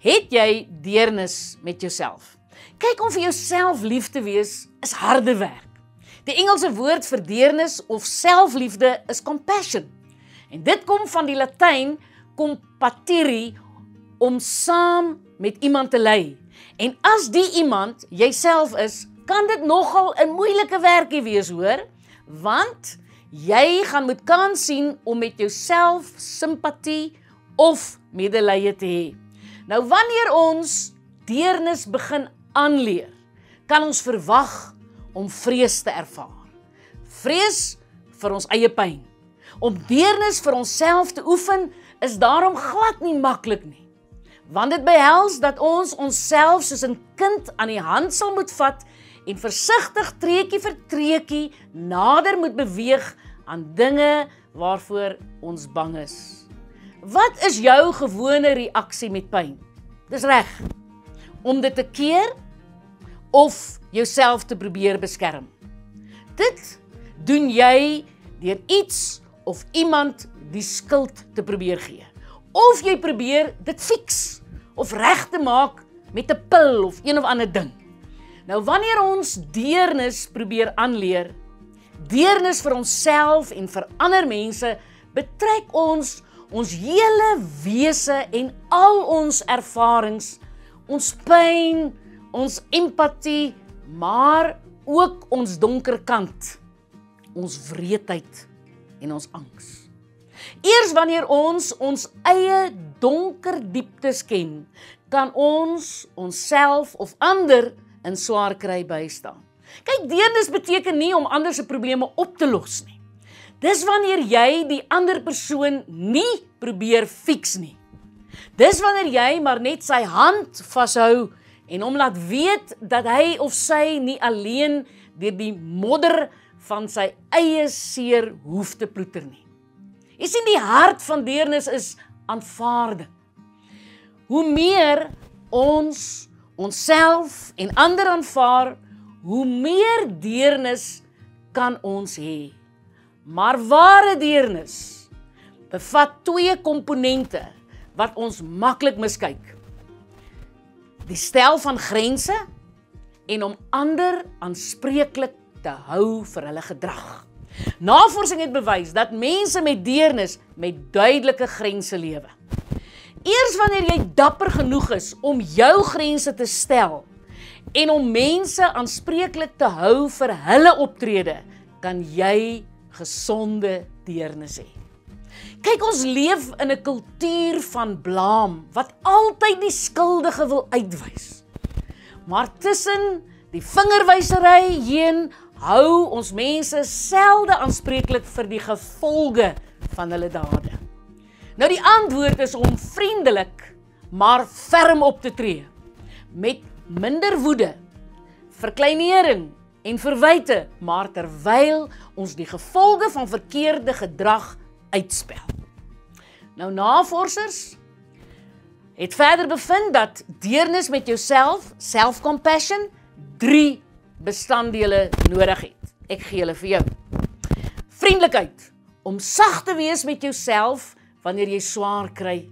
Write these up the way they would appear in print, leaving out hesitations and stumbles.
Het jy deernis met jouself? Kyk, om vir jouself lief te wees is harde werk. Die Engelse woord vir deernis of selfliefde is compassion. En dit kom van die Latyn compatiri, om saam met iemand te lei. En as die iemand jyself is, kan dit nogal 'n moeilike werkie wees, hoor? Want jy gaan moet kans sien om met jouself simpatie of medelee te hê. Nou, wanneer ons deernis begin aanleer, kan ons verwag om vrees te ervaar. Vrees vir ons eie pyn. Om deernis vir onsself te oefen is daarom glad nie maklik nie. Want dit behels dat ons onsself soos 'n kind aan die hand sal moet vat en versigtig treukie vir treukie nader moet beweeg aan dinge waarvoor ons bang is. Wat is jou gewone reaksie met pyn? Dis reg, om dit te keer of jouself te probeer beskerm. Dit doen jy deur iets of iemand die skuld te probeer gee. Of jy probeer dit fix of reg te maak met 'n pil of een of ander ding. Nou, wanneer ons deernis probeer aanleer, deernis vir onsself en vir ander mense, betrek ons hele wese en al ons ervarings, ons pyn, ons empatie, maar ook ons donker kant, ons wreedheid en ons angs. Eers wanneer ons eie donker dieptes ken, kan ons onsself of ander in swaar kry bystaan. Kyk, deernis beteken nie om ander se probleme op te los nie. Dis wanneer jy die ander persoon nie probeer fix nie. Dis wanneer jy maar net sy hand vashou en hom laat weet dat hy of sy nie alleen deur die modder van sy eie seer hoef te ploeter nie. Jy sien, die hart van deernis is aanvaarding. Hoe meer ons onsself en ander aanvaar, hoe meer deernis kan ons hê. Maar ware deernis bevat twee komponente wat ons maklik miskyk. Die stel van grense en om ander aanspreeklik te hou vir hulle gedrag. Navorsing het bewys dat mense met deernis met duidelike grense lewe. Eers wanneer jy dapper genoeg is om jou grense te stel en om mense aanspreeklik te hou vir hulle optrede, kan jy gesonde deernis hê. Kyk, ons leef in 'n kultuur van blaam wat altyd die skuldige wil uitwys. Maar tussen die vingerwysery heen hou ons mense selde aanspreeklik vir die gevolge van hulle dade. Nou, die antwoord is om vriendelik, maar ferm op te tree, met minder woede, verkleinering en verwyte, maar terwyl ons die gevolge van verkeerde gedrag uitspel. Nou, navorsers het verder bevind dat deernis met jouself, self-compassion, 3 bestanddele nodig het. Ek gee hulle vir jou. Vriendelikheid, om sag te wees met jouself wanneer jy swaar kry,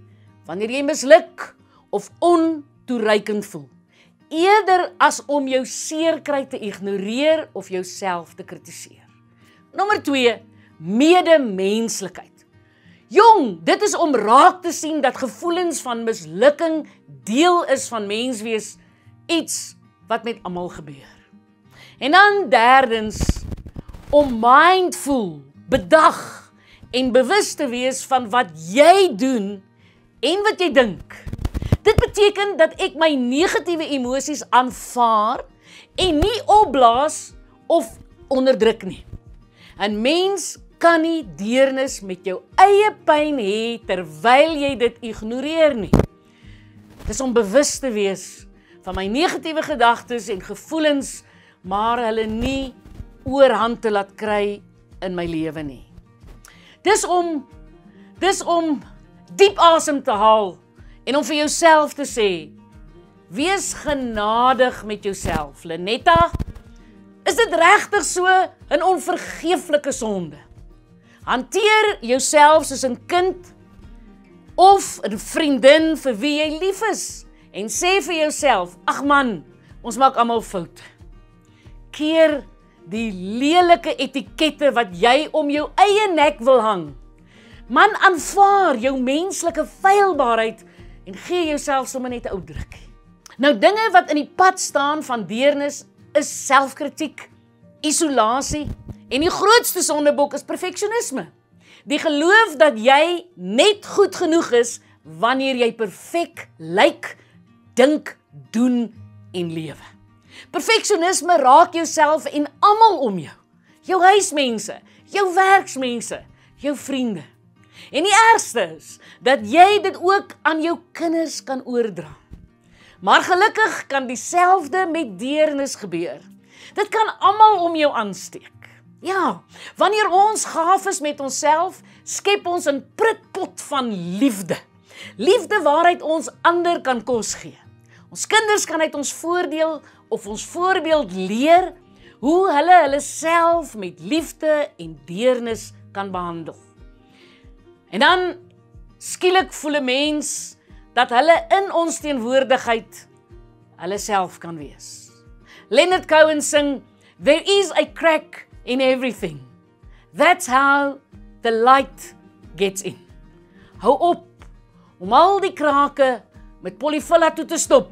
wanneer jy misluk of ontoereikend voel, eerder as om jou seerkry te ignoreer of jouself te kritiseer. Nommer 2, medemenslikheid. Jong, dit is om raak te sien dat gevoelens van mislukking deel is van menswees, iets wat met almal gebeur. En dan derdens, om mindful, bedag en bewus te wees van wat jy doen en wat jy dink. Dit beteken dat ek my negatiewe emosies aanvaar en nie opblaas of onderdruk nie. 'n Mens kan nie deernis met jou eie pyn hê terwyl jy dit ignoreer nie. Dis om bewus te wees van my negatiewe gedagtes en gevoelens, maar hulle nie oorhand te laat kry in my lewe nie. Dis om diep asem te haal en om vir jouself te sê, wees genadig met jouself. Lenetta, is dit regtig so 'n onvergeeflike sonde? Hanteer jouself soos 'n kind of 'n vriendin vir wie jy lief is en sê vir jouself, ag man, ons maak almal foute. Keer die lelike etikette wat jy om jou eie nek wil hang. Man, aanvaar jou menslike feilbaarheid en gee jouself sommer net 'n ou drukkie. Nou dinge wat in die pad staan van deernis is selfkritiek, isolasie en die grootste sondebok is perfeksionisme. Die geloof dat jy net goed genoeg is wanneer jy perfek lyk, dink, doen en lewe. Perfeksionisme raak jouself en almal om jou. Jou huismense, jou werksmense, jou vriende. En die ergste is dat jy dit ook aan jou kinders kan oordra. Maar gelukkig kan dieselfde met deernis gebeur. Dit kan almal om jou aansteek. Ja, wanneer ons gaaf is met onsself, skep ons 'n prikpot van liefde. Liefde waaruit ons ander kan kos gee. Ons kinders kan uit ons voordeel of ons voorbeeld leer hoe hulle self met liefde en deernis kan behandel. En dan skielik voel 'n mens dat hulle in ons teenwoordigheid hulle self kan wees. Leonard Cohen sing, "There is a crack in everything. That's how the light gets in." Hou op om al die krake met polyfilla toe te stop.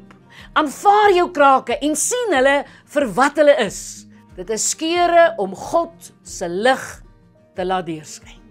Aanvaar jou krake en sien hulle vir wat hulle is. Dit is skeure om God se lig te laat deurskyn.